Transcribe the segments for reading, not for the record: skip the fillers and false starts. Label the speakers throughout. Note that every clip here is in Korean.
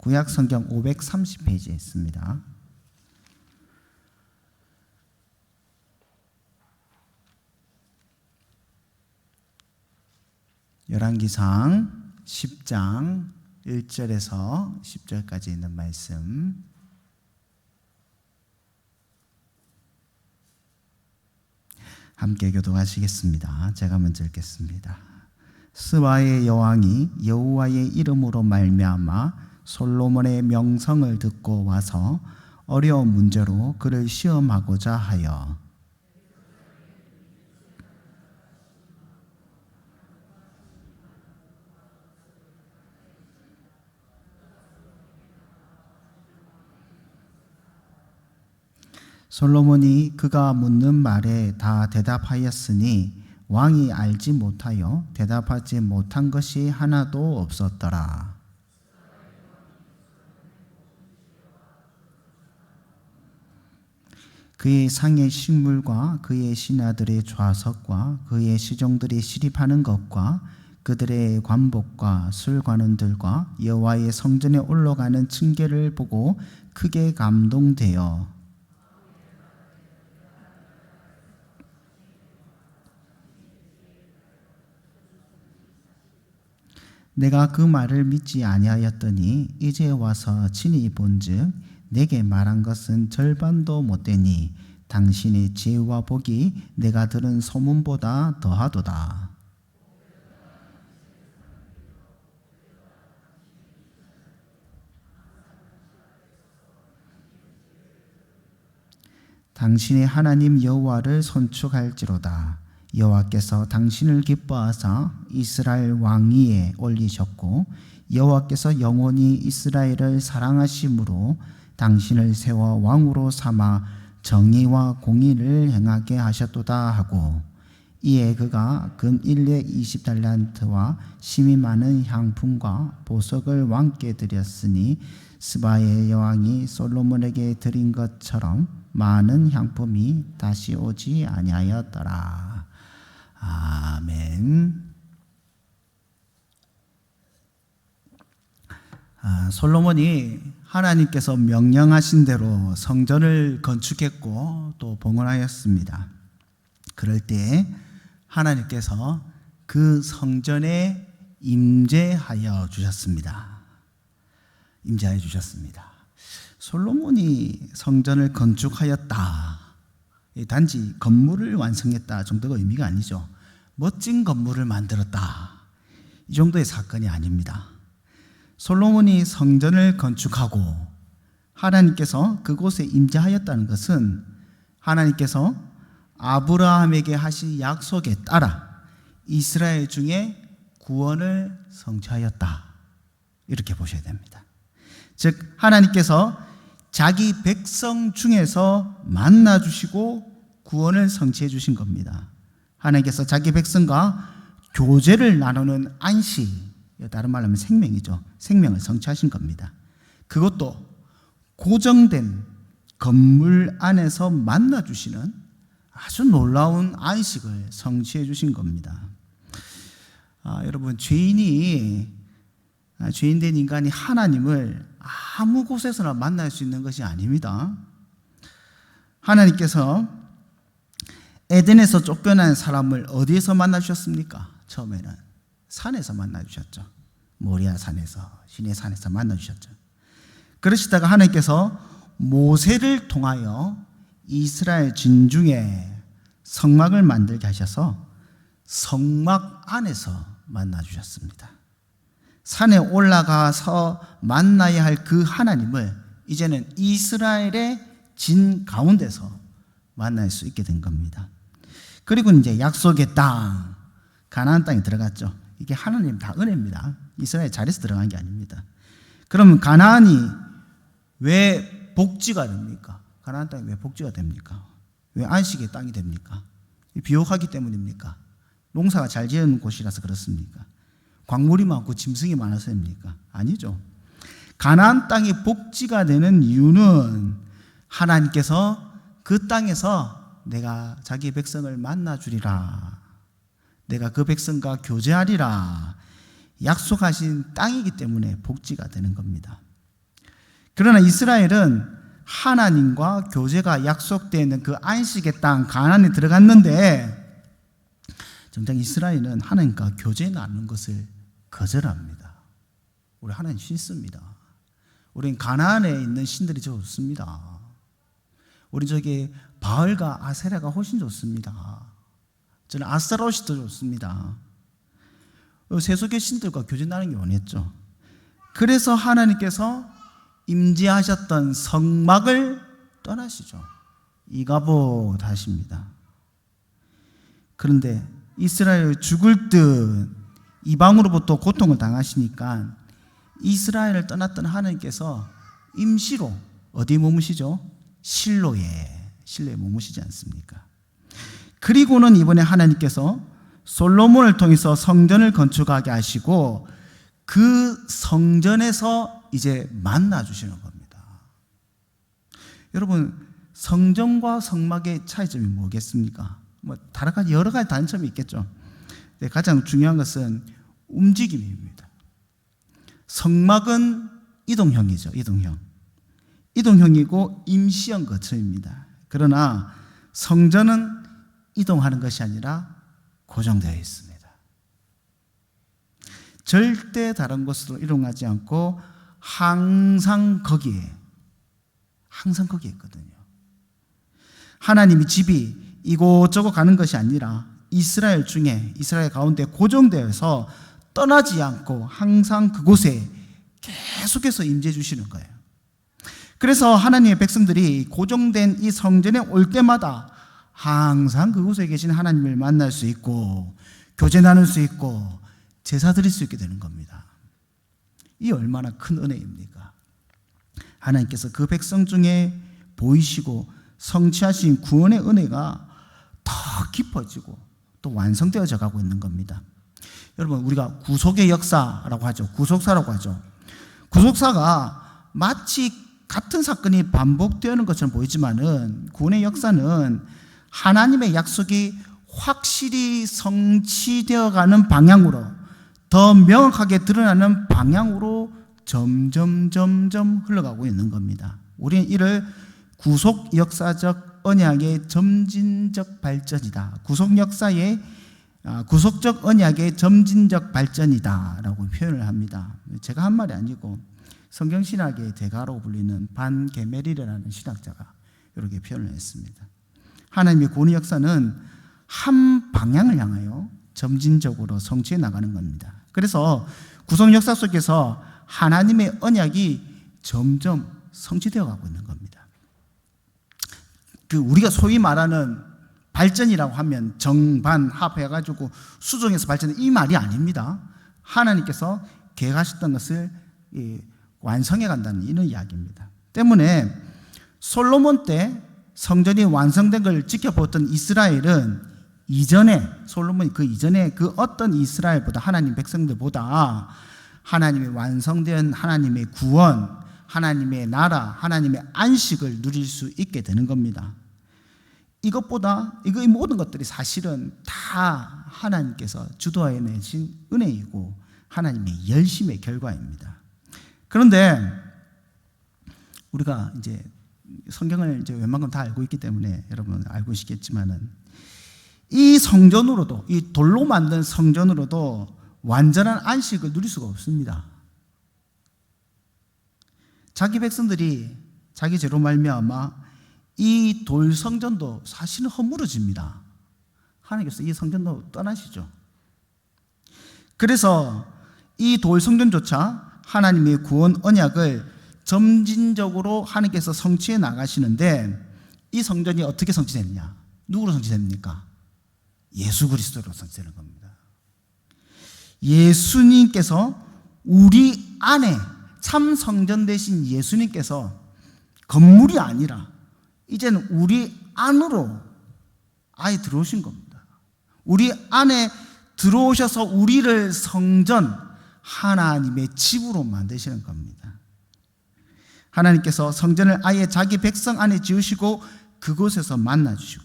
Speaker 1: 구약 성경 530페이지에 있습니다. 열왕기상 10장 1절에서 10절까지 있는 말씀, 함께 교독하시겠습니다. 제가 먼저 읽겠습니다. 스바의 여왕이 여호와의 이름으로 말미암아 솔로몬의 명성을 듣고 와서 어려운 문제로 그를 시험하고자 하여 솔로몬이 그가 묻는 말에 다 대답하였으니 왕이 알지 못하여 대답하지 못한 것이 하나도 없었더라. 그의 상의 식물과 그의 신하들의 좌석과 그의 시종들이 시립하는 것과 그들의 관복과 술관원들과 여호와의 성전에 올라가는 층계를 보고 크게 감동되어 내가 그 말을 믿지 아니하였더니 이제 와서 친히 본즉 내게 말한 것은 절반도 못되니 당신의 지혜와 복이 내가 들은 소문보다 더하도다. 당신의 하나님 여호와를 손축할지로다. 여호와께서 당신을 기뻐하사 이스라엘 왕위에 올리셨고 여호와께서 영원히 이스라엘을 사랑하심으로 당신을 세워 왕으로 삼아 정의와 공의를 행하게 하셨도다 하고, 이에 그가 금 1례 20달란트와 심이 많은 향품과 보석을 왕께 드렸으니 스바의 여왕이 솔로몬에게 드린 것처럼 많은 향품이 다시 오지 아니하였더라. 아멘. 솔로몬이 하나님께서 명령하신 대로 성전을 건축했고 또 봉헌하였습니다. 그럴 때 하나님께서 그 성전에 임재하여 주셨습니다. 임재하여 주셨습니다. 솔로몬이 성전을 건축하였다, 단지 건물을 완성했다 정도가 의미가 아니죠. 멋진 건물을 만들었다, 이 정도의 사건이 아닙니다. 솔로몬이 성전을 건축하고 하나님께서 그곳에 임재하였다는 것은 하나님께서 아브라함에게 하신 약속에 따라 이스라엘 중에 구원을 성취하였다, 이렇게 보셔야 됩니다. 즉 하나님께서 자기 백성 중에서 만나주시고 구원을 성취해 주신 겁니다. 하나님께서 자기 백성과 교제를 나누는 안식, 다른 말로 하면 생명이죠. 생명을 성취하신 겁니다. 그것도 고정된 건물 안에서 만나주시는 아주 놀라운 안식을 성취해 주신 겁니다. 여러분, 죄인된 인간이 하나님을 아무 곳에서나 만날 수 있는 것이 아닙니다. 하나님께서 에덴에서 쫓겨난 사람을 어디에서 만나주셨습니까? 처음에는 산에서 만나주셨죠. 모리아 산에서, 시내 산에서 만나주셨죠. 그러시다가 하나님께서 모세를 통하여 이스라엘 진중에 성막을 만들게 하셔서 성막 안에서 만나주셨습니다. 산에 올라가서 만나야 할 그 하나님을 이제는 이스라엘의 진 가운데서 만날 수 있게 된 겁니다. 그리고 이제 약속의 땅, 가나안 땅에 들어갔죠. 이게 하나님 다 은혜입니다. 이스라엘 잘해서 들어간 게 아닙니다. 그러면 가나안이 왜 복지가 됩니까? 가나안 땅이 왜 복지가 됩니까? 왜 안식의 땅이 됩니까? 비옥하기 때문입니까? 농사가 잘 지은 곳이라서 그렇습니까? 광물이 많고 짐승이 많아서입니까? 아니죠. 가나안 땅이 복지가 되는 이유는 하나님께서 그 땅에서 내가 자기 백성을 만나주리라, 내가 그 백성과 교제하리라 약속하신 땅이기 때문에 복지가 되는 겁니다. 그러나 이스라엘은 하나님과 교제가 약속되어 있는 그 안식의 땅 가나안에 들어갔는데 정작 이스라엘은 하나님과 교제 나누는 것을 거절합니다. 우리 하나님 신습니다. 우린 가나안에 있는 신들이 좋습니다. 우리 저기 바알과 아세라가 훨씬 좋습니다. 저는 아스타롯이 더 좋습니다. 세속의 신들과 교제 나누는 게 원했죠. 그래서 하나님께서 임재하셨던 성막을 떠나시죠. 이가봇 하십니다. 그런데 이스라엘 죽을 듯 이방으로부터 고통을 당하시니까 이스라엘을 떠났던 하나님께서 임시로 어디 머무시죠? 실로에 머무시지 않습니까? 그리고는 이번에 하나님께서 솔로몬을 통해서 성전을 건축하게 하시고 그 성전에서 이제 만나 주시는 겁니다. 여러분, 성전과 성막의 차이점이 뭐겠습니까? 여러 가지 단점이 있겠죠. 가장 중요한 것은 움직임입니다. 성막은 이동형이죠. 이동형이고 임시형 거처입니다. 그러나 성전은 이동하는 것이 아니라 고정되어 있습니다. 절대 다른 곳으로 이동하지 않고 항상 거기에 있거든요. 하나님이 집이 이곳저곳 가는 것이 아니라 이스라엘 가운데 고정되어서 떠나지 않고 항상 그곳에 계속해서 임재해 주시는 거예요. 그래서 하나님의 백성들이 고정된 이 성전에 올 때마다 항상 그곳에 계신 하나님을 만날 수 있고 교제 나눌 수 있고 제사 드릴 수 있게 되는 겁니다. 이 얼마나 큰 은혜입니까? 하나님께서 그 백성 중에 보이시고 성취하신 구원의 은혜가 더 깊어지고 또 완성되어져 가고 있는 겁니다. 여러분, 우리가 구속의 역사라고 하죠. 구속사라고 하죠. 구속사가 마치 같은 사건이 반복되는 것처럼 보이지만은 구원의 역사는 하나님의 약속이 확실히 성취되어 가는 방향으로 더 명확하게 드러나는 방향으로 점점 흘러가고 있는 겁니다. 우리는 이를 구속 역사적 언약의 점진적 발전이다. 구속적 언약의 점진적 발전이다라고 표현을 합니다. 제가 한 말이 아니고 성경신학의 대가로 불리는 반 게멜이라는 신학자가 이렇게 표현을 했습니다. 하나님의 구원의 역사는 한 방향을 향하여 점진적으로 성취해 나가는 겁니다. 그래서 구속 역사 속에서 하나님의 언약이 점점 성취되어 가고 있는 겁니다. 우리가 소위 말하는 발전이라고 하면 정반 합해가지고 수정해서 발전은 이 말이 아닙니다. 하나님께서 계획하셨던 것을 완성해 간다는 이런 이야기입니다. 때문에 솔로몬 때 성전이 완성된 걸 지켜보던 이스라엘은 솔로몬이 그 이전에 그 어떤 이스라엘보다 하나님 백성들보다 하나님의 완성된 하나님의 구원, 하나님의 나라, 하나님의 안식을 누릴 수 있게 되는 겁니다. 이 모든 것들이 사실은 다 하나님께서 주도하여 내신 은혜이고 하나님의 열심의 결과입니다. 그런데 우리가 이제 성경을 이제 웬만큼 다 알고 있기 때문에 여러분 알고 계시겠지만은 이 성전으로도, 이 돌로 만든 성전으로도 완전한 안식을 누릴 수가 없습니다. 자기 백성들이 자기 죄로 말미암아 이 돌 성전도 사실은 허물어집니다. 하나님께서 이 성전도 떠나시죠. 그래서 이 돌 성전조차 하나님의 구원 언약을 점진적으로 하나님께서 성취해 나가시는데 이 성전이 어떻게 성취됐냐? 누구로 성취됩니까? 예수 그리스도로 성취되는 겁니다. 예수님께서 우리 안에 참 성전 되신 예수님께서 건물이 아니라 이제는 우리 안으로 아예 들어오신 겁니다. 우리 안에 들어오셔서 우리를 성전, 하나님의 집으로 만드시는 겁니다. 하나님께서 성전을 아예 자기 백성 안에 지으시고 그곳에서 만나주시고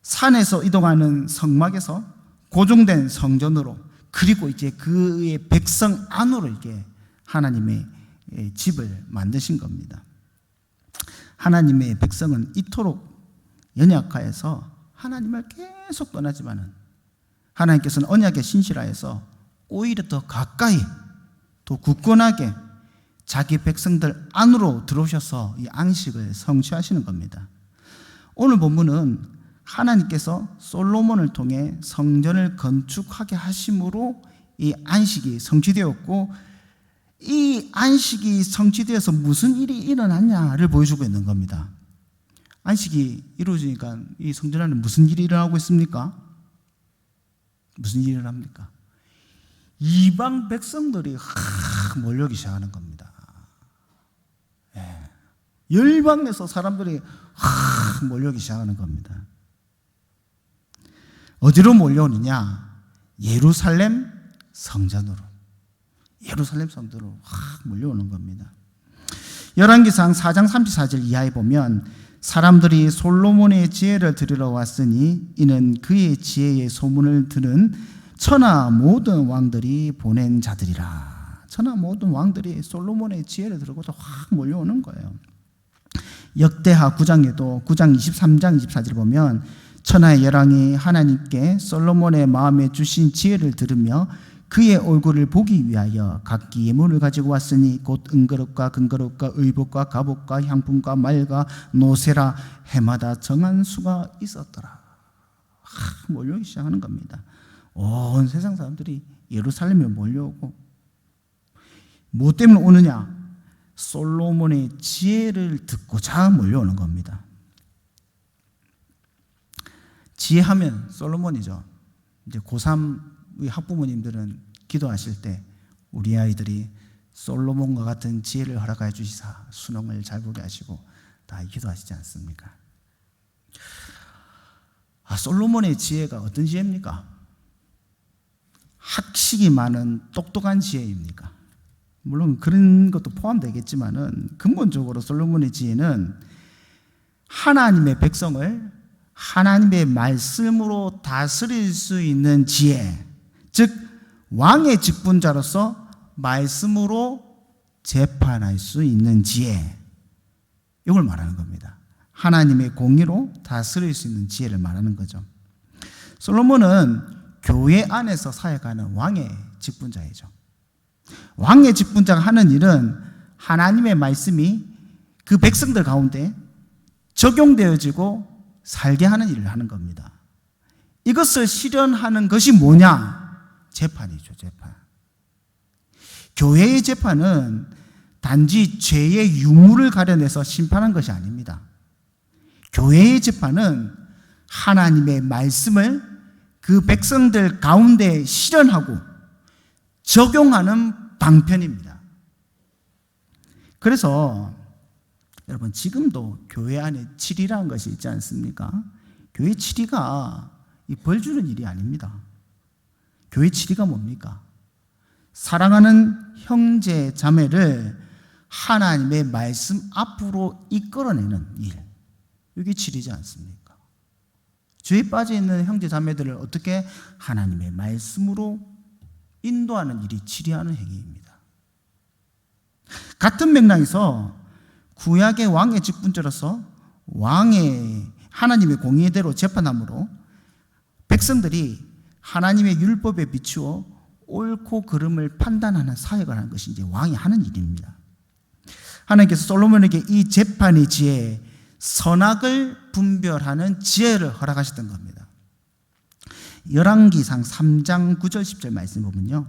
Speaker 1: 산에서 이동하는 성막에서 고정된 성전으로 그리고 이제 그의 백성 안으로 이게 하나님의 집을 만드신 겁니다. 하나님의 백성은 이토록 연약하여서 하나님을 계속 떠나지만은 하나님께서는 언약에 신실하여서 오히려 더 가까이, 더 굳건하게 자기 백성들 안으로 들어오셔서 이 안식을 성취하시는 겁니다. 오늘 본문은 하나님께서 솔로몬을 통해 성전을 건축하게 하심으로 이 안식이 성취되었고, 이 안식이 성취되어서 무슨 일이 일어났냐를 보여주고 있는 겁니다. 안식이 이루어지니까 이 성전 안에 무슨 일이 일어나고 있습니까? 무슨 일이 일어납니까? 이방 백성들이 몰려오기 시작하는 겁니다. 열방에서 사람들이 몰려오기 시작하는 겁니다. 어디로 몰려오느냐? 예루살렘 성전으로. 예루살렘 성전으로 몰려오는 겁니다. 열왕기상 4장 34절 이하에 보면 사람들이 솔로몬의 지혜를 들으러 왔으니 이는 그의 지혜의 소문을 들은 천하 모든 왕들이 보낸 자들이라. 천하 모든 왕들이 솔로몬의 지혜를 들고도 확 몰려오는 거예요. 역대하 9장에도 9장 23장 24절 보면 천하의 열왕이 하나님께 솔로몬의 마음에 주신 지혜를 들으며 그의 얼굴을 보기 위하여 각기 예물을 가지고 왔으니 곧 은그릇과 금그릇과 의복과 갑옷과 향품과 말과 노새라 해마다 정한 수가 있었더라. 몰려오기 시작하는 겁니다. 온 세상 사람들이 예루살렘에 몰려오고, 뭐 때문에 오느냐? 솔로몬의 지혜를 듣고자 몰려오는 겁니다. 지혜하면 솔로몬이죠. 이제 고3 우리 학부모님들은 기도하실 때 우리 아이들이 솔로몬과 같은 지혜를 허락하여 주시사 수능을 잘 보게 하시고 다 기도하시지 않습니까? 솔로몬의 지혜가 어떤 지혜입니까? 학식이 많은 똑똑한 지혜입니까? 물론 그런 것도 포함되겠지만은 근본적으로 솔로몬의 지혜는 하나님의 백성을 하나님의 말씀으로 다스릴 수 있는 지혜, 즉 왕의 직분자로서 말씀으로 재판할 수 있는 지혜, 이걸 말하는 겁니다. 하나님의 공의로 다스릴 수 있는 지혜를 말하는 거죠. 솔로몬은 교회 안에서 사역하는 왕의 직분자이죠. 왕의 직분자가 하는 일은 하나님의 말씀이 그 백성들 가운데 적용되어지고 살게 하는 일을 하는 겁니다. 이것을 실현하는 것이 뭐냐? 재판이죠, 재판. 교회의 재판은 단지 죄의 유무를 가려내서 심판한 것이 아닙니다. 교회의 재판은 하나님의 말씀을 그 백성들 가운데 실현하고 적용하는 방편입니다. 그래서 여러분, 지금도 교회 안에 치리라는 것이 있지 않습니까? 교회 치리가 벌 주는 일이 아닙니다. 교회 치리가 뭡니까? 사랑하는 형제 자매를 하나님의 말씀 앞으로 이끌어내는 일, 이게 치리지 않습니까? 죄에 빠져 있는 형제 자매들을 어떻게 하나님의 말씀으로 인도하는 일이 치리하는 행위입니다. 같은 맥락에서 구약의 왕의 직분자로서 왕의 하나님의 공의대로 재판함으로 백성들이 하나님의 율법에 비추어 옳고 그름을 판단하는 사역을 하는 것이 이제 왕이 하는 일입니다. 하나님께서 솔로몬에게 이 재판의 지혜, 선악을 분별하는 지혜를 허락하셨던 겁니다. 열왕기상 3장 9절 10절 말씀 보면요,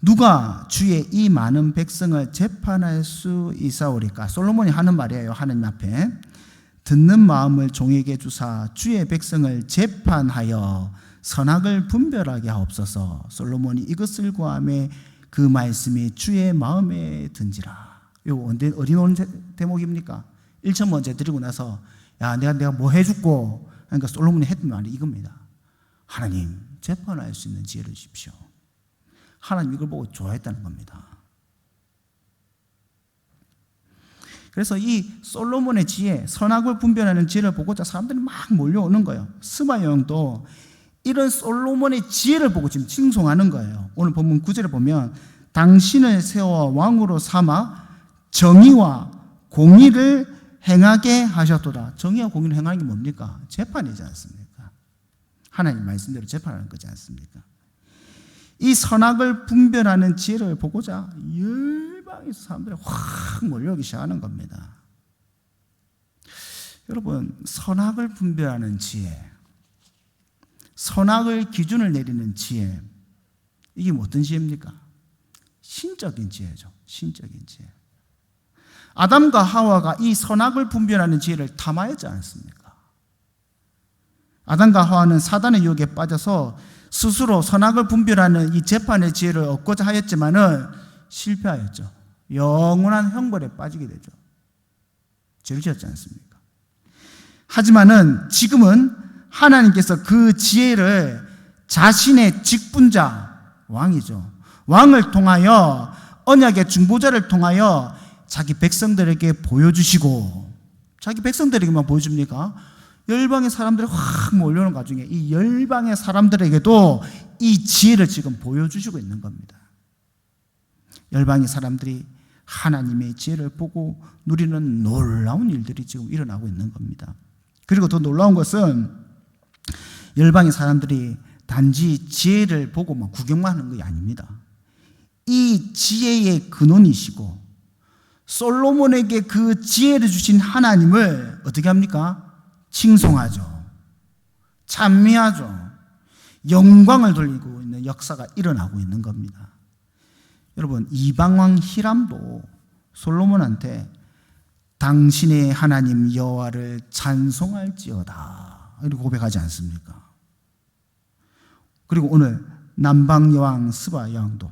Speaker 1: 누가 주의 이 많은 백성을 재판할 수 있사오리까? 솔로몬이 하는 말이에요. 하나님 앞에 듣는 마음을 종에게 주사 주의 백성을 재판하여 선악을 분별하게 하옵소서. 솔로몬이 이것을 구하매 그 말씀이 주의 마음에 든지라. 이거 어디 나오는 대목입니까? 1천 번째 드리고 나서 야 내가 뭐 해줄고 그러니까 솔로몬이 했던 말이 이겁니다. 하나님, 재판할 수 있는 지혜를 주십시오. 하나님 이걸 보고 좋아했다는 겁니다. 그래서 이 솔로몬의 지혜, 선악을 분별하는 지혜를 보고자 사람들이 막 몰려오는 거예요. 스마 여왕도 이런 솔로몬의 지혜를 보고 지금 칭송하는 거예요. 오늘 본문 9절에 보면 당신을 세워 왕으로 삼아 정의와 공의를 행하게 하셨도다. 정의와 공의를 행하는 게 뭡니까? 재판이지 않습니까? 하나님 말씀대로 재판하는 거지 않습니까? 이 선악을 분별하는 지혜를 보고자 열방에서 사람들이 확 몰려오기 시작하는 겁니다. 여러분, 선악을 분별하는 지혜, 선악을 기준을 내리는 지혜, 이게 어떤 지혜입니까? 신적인 지혜죠. 신적인 지혜. 아담과 하와가 이 선악을 분별하는 지혜를 탐하였지 않습니까? 아담과 하와는 사단의 유혹에 빠져서 스스로 선악을 분별하는 이 재판의 지혜를 얻고자 하였지만은 실패하였죠. 영원한 형벌에 빠지게 되죠. 죄를 지었지 않습니까? 하지만은 지금은 하나님께서 그 지혜를 자신의 직분자, 왕이죠. 왕을 통하여, 언약의 중보자를 통하여 자기 백성들에게 보여주시고, 자기 백성들에게만 보여줍니까? 열방의 사람들이 확 몰려오는 가중에 이 열방의 사람들에게도 이 지혜를 지금 보여주시고 있는 겁니다. 열방의 사람들이 하나님의 지혜를 보고 누리는 놀라운 일들이 지금 일어나고 있는 겁니다. 그리고 더 놀라운 것은 열방의 사람들이 단지 지혜를 보고 구경만 하는 것이 아닙니다. 이 지혜의 근원이시고 솔로몬에게 그 지혜를 주신 하나님을 어떻게 합니까? 칭송하죠. 찬미하죠. 영광을 돌리고 있는 역사가 일어나고 있는 겁니다. 여러분, 이방왕 히람도 솔로몬한테 당신의 하나님 여호와를 찬송할지어다 이렇게 고백하지 않습니까? 그리고 오늘 남방여왕 스바 여왕도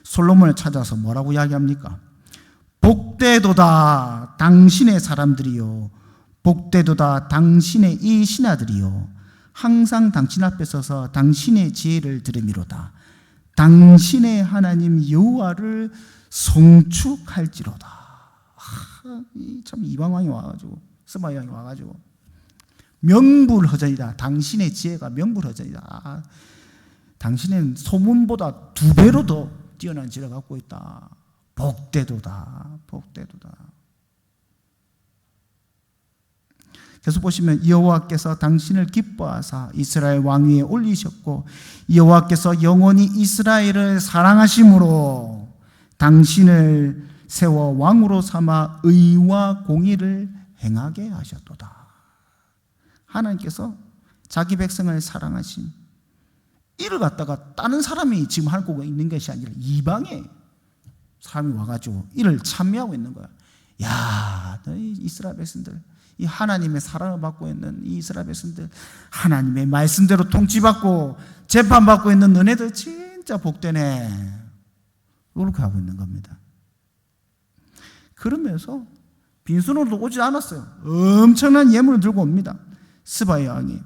Speaker 1: 솔로몬을 찾아서 뭐라고 이야기합니까? 복되도다 당신의 사람들이요, 복되도다 당신의 이 신하들이요, 항상 당신 앞에 서서 당신의 지혜를 들으미로다. 당신의 하나님 여호와를 송축할지로다. 참 이방왕이 와가지고, 스바 여왕이 와가지고 명불허전이다. 당신의 지혜가 명불허전이다. 당신은 소문보다 2배로 더 뛰어난 지혜를 갖고 있다. 복되도다. 복되도다. 계속 보시면 여호와께서 당신을 기뻐하사 이스라엘 왕위에 올리셨고 여호와께서 영원히 이스라엘을 사랑하심으로 당신을 세워 왕으로 삼아 의와 공의를 행하게 하셨도다. 하나님께서 자기 백성을 사랑하신 이를 갖다가 다른 사람이 지금 하고 있는 것이 아니라 이방의 사람이 와가지고 이를 찬미하고 있는 거야. 야, 너희 이스라엘 백성들, 이 하나님의 사랑을 받고 있는 이 이스라엘 백성들, 하나님의 말씀대로 통치받고 재판받고 있는 너네들 진짜 복되네. 이렇게 하고 있는 겁니다. 그러면서 빈손으로 오지 않았어요. 엄청난 예물을 들고 옵니다. 스바 여왕이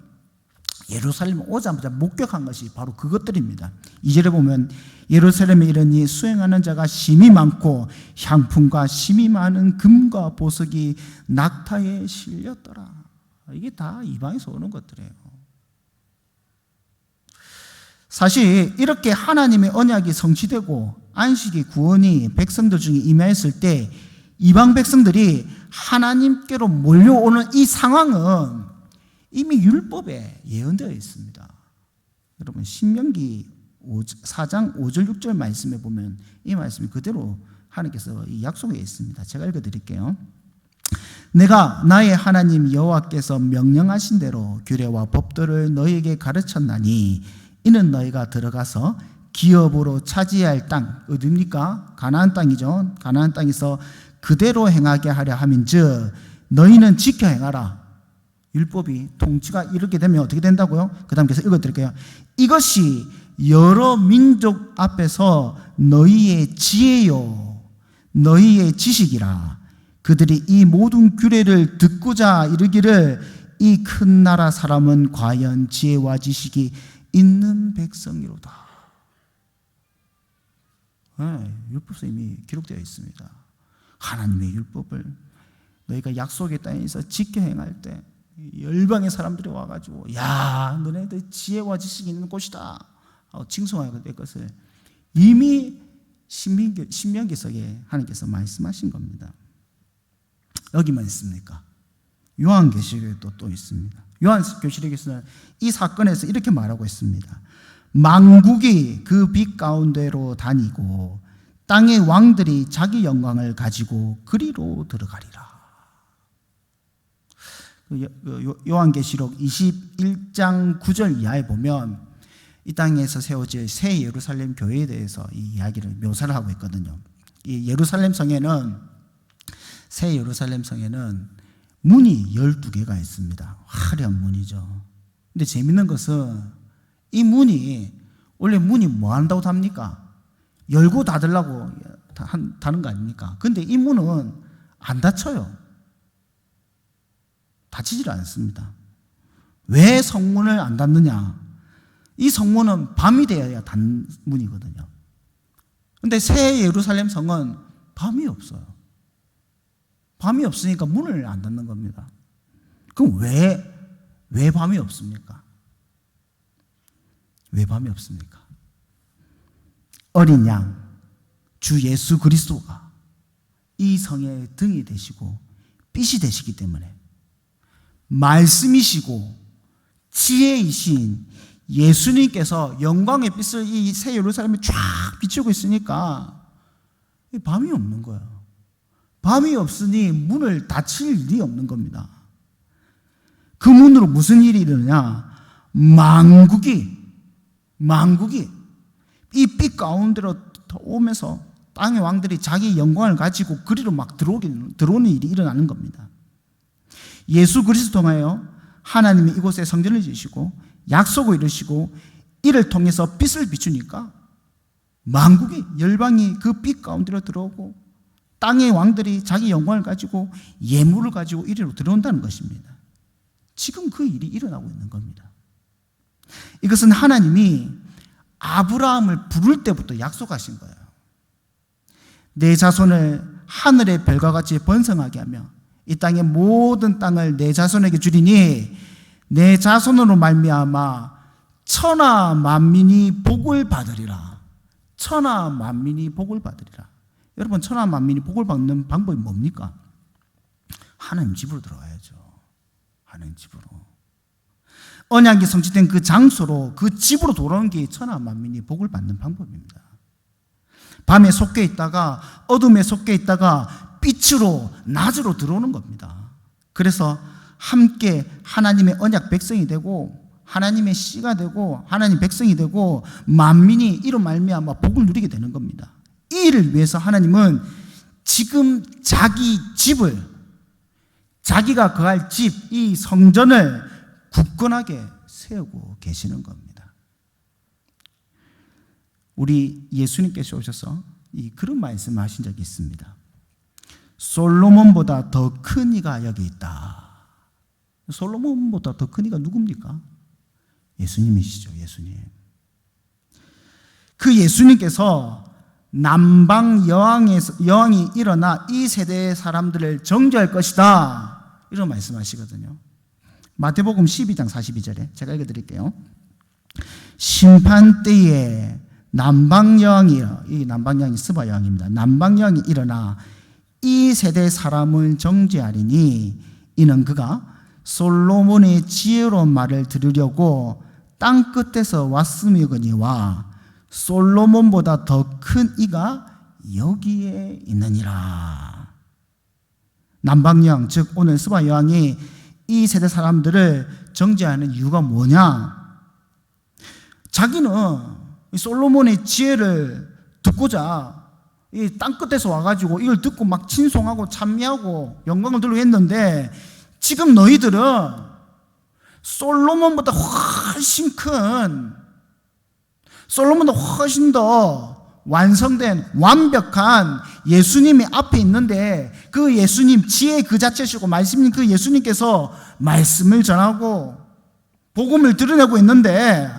Speaker 1: 예루살렘에 오자마자 목격한 것이 바로 그것들입니다. 2절에 보면 예루살렘에 이르니 수행하는 자가 심이 많고 향품과 심이 많은 금과 보석이 낙타에 실렸더라. 이게 다 이방에서 오는 것들이에요. 사실 이렇게 하나님의 언약이 성취되고 안식의 구원이 백성들 중에 임하였을 때 이방 백성들이 하나님께로 몰려오는 이 상황은 이미 율법에 예언되어 있습니다. 여러분 신명기 4장 5절 6절 말씀에 보면 이 말씀이 그대로 하나님께서 약속해 있습니다. 제가 읽어드릴게요. 내가 나의 하나님 여호와께서 명령하신 대로 규례와 법도를 너희에게 가르쳤나니 이는 너희가 들어가서 기업으로 차지해야 할 땅, 어디입니까? 가나안 땅이죠. 가나안 땅에서 그대로 행하게 하려 함인즉 너희는 지켜 행하라. 율법이 통치가 이렇게 되면 어떻게 된다고요? 그 다음 계속 읽어드릴게요. 이것이 여러 민족 앞에서 너희의 지혜요 너희의 지식이라. 그들이 이 모든 규례를 듣고자 이르기를 이 큰 나라 사람은 과연 지혜와 지식이 있는 백성이로다. 네, 율법서 이미 기록되어 있습니다. 하나님의 율법을 너희가 약속의 땅에서 지켜 행할 때 열방의 사람들이 와가지고 야 너네들 지혜와 지식이 있는 곳이다 칭송하게 될 것을 이미 신명기서에 하나님께서 말씀하신 겁니다. 여기만 있습니까? 요한계시록에도 또 있습니다. 요한계시록에서는 이 사건에서 이렇게 말하고 있습니다. 만국이 그 빛 가운데로 다니고 땅의 왕들이 자기 영광을 가지고 그리로 들어가리라. 요한계시록 21장 9절 이하에 보면 이 땅에서 세워질 새 예루살렘 교회에 대해서 이 이야기를 묘사를 하고 있거든요. 이 예루살렘 성에는, 새 예루살렘 성에는 문이 12개가 있습니다. 화려한 문이죠. 근데 재밌는 것은 이 문이, 원래 문이 뭐 한다고 합니까? 열고 닫으려고 다는 거 아닙니까? 근데 이 문은 안 닫혀요. 닫히질 않습니다. 왜 성문을 안 닫느냐? 이 성문은 밤이 되어야 닫는 문이거든요. 근데 새 예루살렘 성은 밤이 없어요. 밤이 없으니까 문을 안 닫는 겁니다. 그럼 왜 밤이 없습니까? 왜 밤이 없습니까? 어린 양, 주 예수 그리스도가 이 성의 등이 되시고 빛이 되시기 때문에, 말씀이시고 지혜이신 예수님께서 영광의 빛을 이 새 예루살렘에 쫙 비추고 있으니까 밤이 없는 거예요. 밤이 없으니 문을 닫힐 일이 없는 겁니다. 그 문으로 무슨 일이 일어나냐? 만국이 이 빛 가운데로 오면서 땅의 왕들이 자기 영광을 가지고 그리로 막 들어오는 일이 일어나는 겁니다. 예수 그리스도 통하여 하나님이 이곳에 성전을 지으시고 약속을 이루시고 이를 통해서 빛을 비추니까 만국이, 열방이 그 빛 가운데로 들어오고 땅의 왕들이 자기 영광을 가지고 예물을 가지고 이리로 들어온다는 것입니다. 지금 그 일이 일어나고 있는 겁니다. 이것은 하나님이 아브라함을 부를 때부터 약속하신 거예요. 내 자손을 하늘의 별과 같이 번성하게 하며 이 땅의 모든 땅을 내 자손에게 주리니 내 자손으로 말미암아 천하 만민이 복을 받으리라. 천하 만민이 복을 받으리라. 여러분, 천하 만민이 복을 받는 방법이 뭡니까? 하나님 집으로 들어와야죠. 하나님 집으로. 언약이 성취된 그 장소로, 그 집으로 돌아오는 게 천하 만민이 복을 받는 방법입니다. 밤에 속해 있다가, 어둠에 속해 있다가 빛으로, 낮으로 들어오는 겁니다. 그래서 함께 하나님의 언약 백성이 되고 하나님의 씨가 되고 하나님 백성이 되고 만민이 이로 말미암아 복을 누리게 되는 겁니다. 이 일을 위해서 하나님은 지금 자기 집을, 자기가 거할 집, 이 성전을 굳건하게 세우고 계시는 겁니다. 우리 예수님께서 오셔서 그런 말씀을 하신 적이 있습니다. 솔로몬보다 더 큰 이가 여기 있다. 솔로몬보다 더 큰 이가 누굽니까? 예수님이시죠. 예수님. 그 예수님께서 남방 여왕이 일어나 이 세대의 사람들을 정죄할 것이다, 이런 말씀하시거든요. 마태복음 12장 42절에 제가 읽어드릴게요. 심판 때에 남방 여왕이, 이 남방 여왕이 스바 여왕입니다. 남방 여왕이 일어나 이 세대 사람을 정죄하리니 이는 그가 솔로몬의 지혜로운 말을 들으려고 땅 끝에서 왔음이거니와 솔로몬보다 더 큰 이가 여기에 있느니라. 남방여왕, 즉 오늘 스바 여왕이 이 세대 사람들을 정죄하는 이유가 뭐냐? 자기는 솔로몬의 지혜를 듣고자 이 땅 끝에서 와가지고 이걸 듣고 막 친송하고 찬미하고 영광을 들고 했는데, 지금 너희들은 솔로몬보다 훨씬 큰, 솔로몬보다 훨씬 더 완성된 완벽한 예수님이 앞에 있는데, 그 예수님 지혜 그 자체시고 말씀인 그 예수님께서 말씀을 전하고 복음을 드러내고 있는데,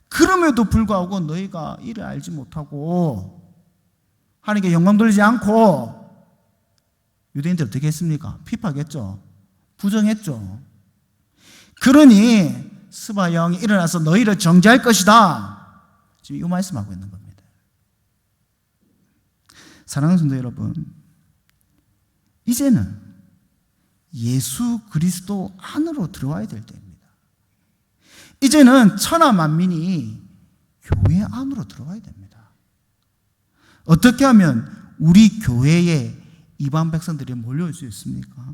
Speaker 1: 그럼에도 불구하고 너희가 이를 알지 못하고 하나님께 영광 돌리지 않고, 유대인들 어떻게 했습니까? 핍박했죠. 부정했죠. 그러니 스바 여왕이 일어나서 너희를 정죄할 것이다, 지금 이 말씀하고 있는 겁니다. 사랑하는 성도 여러분, 이제는 예수 그리스도 안으로 들어와야 될 때입니다. 이제는 천하 만민이 교회 안으로 들어와야 됩니다. 어떻게 하면 우리 교회에 이방 백성들이 몰려올 수 있습니까?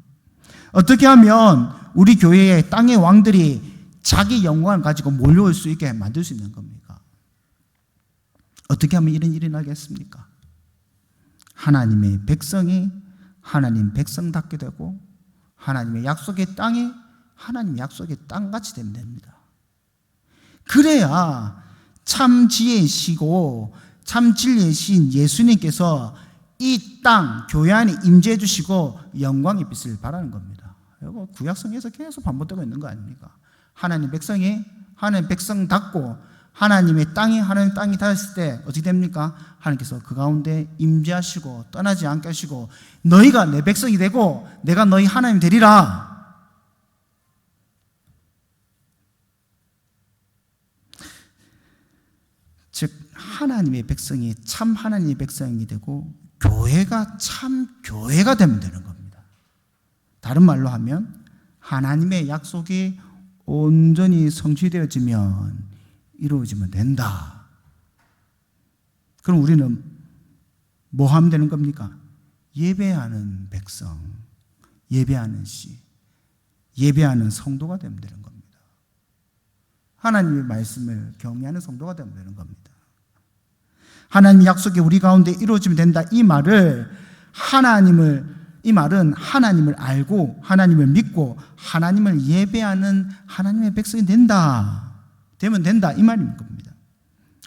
Speaker 1: 어떻게 하면 우리 교회의 땅의 왕들이 자기 영광을 가지고 몰려올 수 있게 만들 수 있는 겁니까? 어떻게 하면 이런 일이 나겠습니까? 하나님의 백성이 하나님 백성답게 되고 하나님의 약속의 땅이 하나님 약속의 땅같이 되면 됩니다. 그래야 참 지혜이시고 참 진리의 신 예수님께서 이 땅 교회 안에 임재해 주시고 영광의 빛을 발하는 겁니다. 이거 구약성에서 계속 반복되고 있는 거 아닙니까? 하나님 백성이 하나님 백성답고 하나님의 땅이 하나님 땅이 닿았을 때 어떻게 됩니까? 하나님께서 그 가운데 임재하시고 떠나지 않게 하시고 너희가 내 백성이 되고 내가 너희 하나님 되리라. 즉 하나님의 백성이 참 하나님의 백성이 되고 교회가 참 교회가 되면 되는 겁니다. 다른 말로 하면 하나님의 약속이 온전히 성취되어지면 이루어지면 된다. 그럼 우리는 뭐 하면 되는 겁니까? 예배하는 백성, 예배하는 씨, 예배하는 성도가 되면 되는 겁니다. 하나님의 말씀을 경외하는 성도가 되면 되는 겁니다. 하나님의 약속이 우리 가운데 이루어지면 된다. 이 말은 하나님을 알고 하나님을 믿고 하나님을 예배하는 하나님의 백성이 되면 된다 이 말인 겁니다.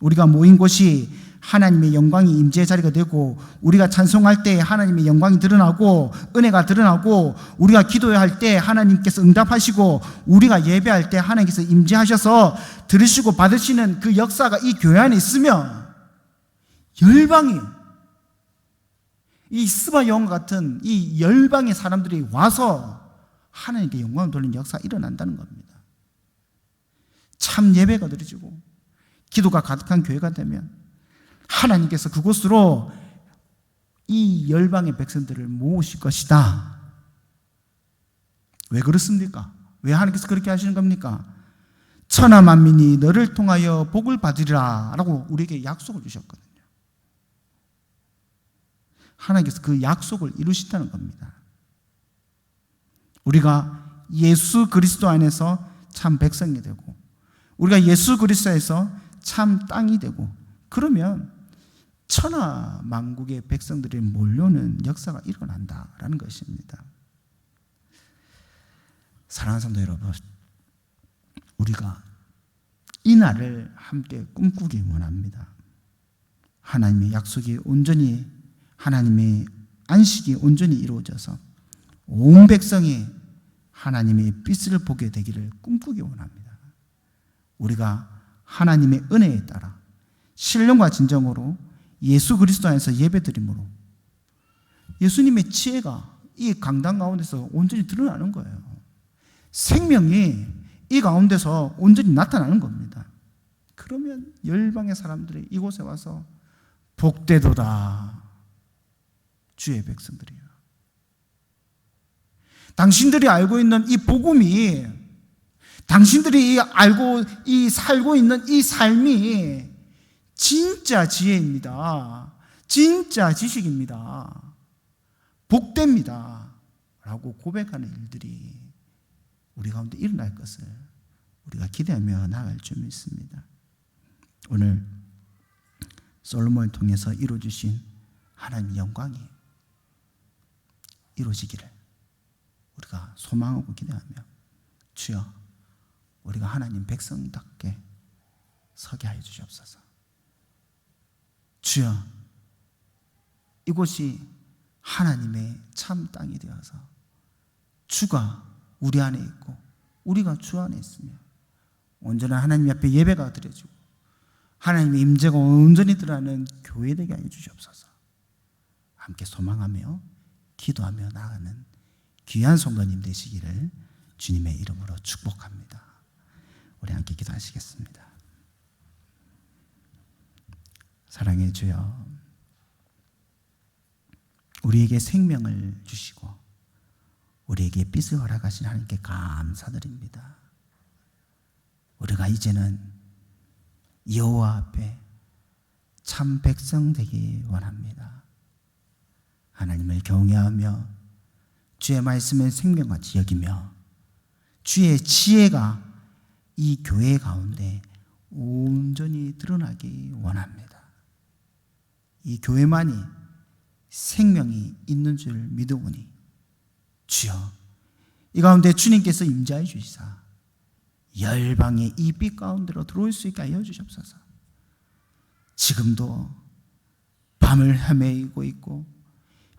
Speaker 1: 우리가 모인 곳이 하나님의 영광이 임재의 자리가 되고 우리가 찬송할 때 하나님의 영광이 드러나고 은혜가 드러나고 우리가 기도할 때 하나님께서 응답하시고 우리가 예배할 때 하나님께서 임재하셔서 들으시고 받으시는 그 역사가 이 교회 안에 있으면 열방이 이 스바 여왕 같은 이 열방의 사람들이 와서 하나님께 영광을 돌리는 역사가 일어난다는 겁니다. 참 예배가 드려지고 기도가 가득한 교회가 되면 하나님께서 그곳으로 이 열방의 백성들을 모으실 것이다. 왜 그렇습니까? 왜 하나님께서 그렇게 하시는 겁니까? 천하 만민이 너를 통하여 복을 받으리라 라고 우리에게 약속을 주셨거든요. 하나님께서 그 약속을 이루신다는 겁니다. 우리가 예수 그리스도 안에서 참 백성이 되고 우리가 예수 그리스도에서 참 땅이 되고 그러면 천하 만국의 백성들이 몰려오는 역사가 일어난다라는 것입니다. 사랑하는 성도 여러분, 우리가 이 날을 함께 꿈꾸기 원합니다. 하나님의 약속이 온전히 하나님의 안식이 온전히 이루어져서 온 백성이 하나님의 빛을 보게 되기를 꿈꾸기 원합니다. 우리가 하나님의 은혜에 따라 신령과 진정으로 예수 그리스도 안에서 예배드림으로 예수님의 지혜가 이 강단 가운데서 온전히 드러나는 거예요. 생명이 이 가운데서 온전히 나타나는 겁니다. 그러면 열방의 사람들이 이곳에 와서 복되도다 주의 백성들이요. 당신들이 알고 있는 이 복음이 당신들이 알고 살고 있는 이 삶이 진짜 지혜입니다. 진짜 지식입니다. 복됩니다. 라고 고백하는 일들이 우리 가운데 일어날 것을 우리가 기대하며 나아갈 줄 믿습니다. 오늘 솔로몬을 통해서 이루어주신 하나님의 영광이 이루어지기를 우리가 소망하고 기대하며 주여 우리가 하나님 백성답게 서게 하여 주시옵소서. 주여 이곳이 하나님의 참 땅이 되어서 주가 우리 안에 있고 우리가 주 안에 있으며 온전한 하나님 앞에 예배가 드려지고 하나님의 임재가 온전히 드러나는 교회 되게 하여 주시옵소서. 함께 소망하며 기도하며 나아가는 귀한 성도님 되시기를 주님의 이름으로 축복합니다. 우리 함께 기도하시겠습니다. 사랑의 주여, 우리에게 생명을 주시고 우리에게 빛을 허락하신 하나님께 감사드립니다. 우리가 이제는 여호와 앞에 참 백성 되기 원합니다. 하나님을 경외하며 주의 말씀을 생명같이 여기며 주의 지혜가 이 교회 가운데 온전히 드러나기 원합니다. 이 교회만이 생명이 있는 줄 믿으오니 주여, 이 가운데 주님께서 임재해 주시사 열방의 이 빛 가운데로 들어올 수 있게 하여 주시옵소서. 지금도 밤을 헤매이고 있고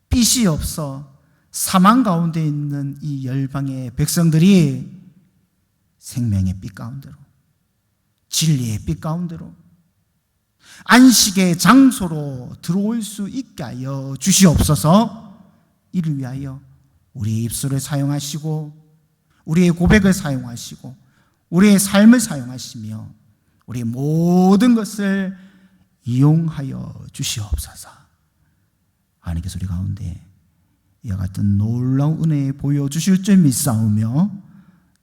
Speaker 1: 빛이 없어 사망 가운데 있는 이 열방의 백성들이 생명의 빛 가운데로, 진리의 빛 가운데로, 안식의 장소로 들어올 수 있게 하여 주시옵소서. 이를 위하여 우리의 입술을 사용하시고 우리의 고백을 사용하시고 우리의 삶을 사용하시며 우리의 모든 것을 이용하여 주시옵소서. 하나님께서 우리 가운데 이와 같은 놀라운 은혜 보여주실 줄 믿사오며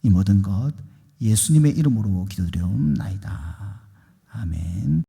Speaker 1: 이 모든 것 예수님의 이름으로 기도드리옵나이다. 아멘.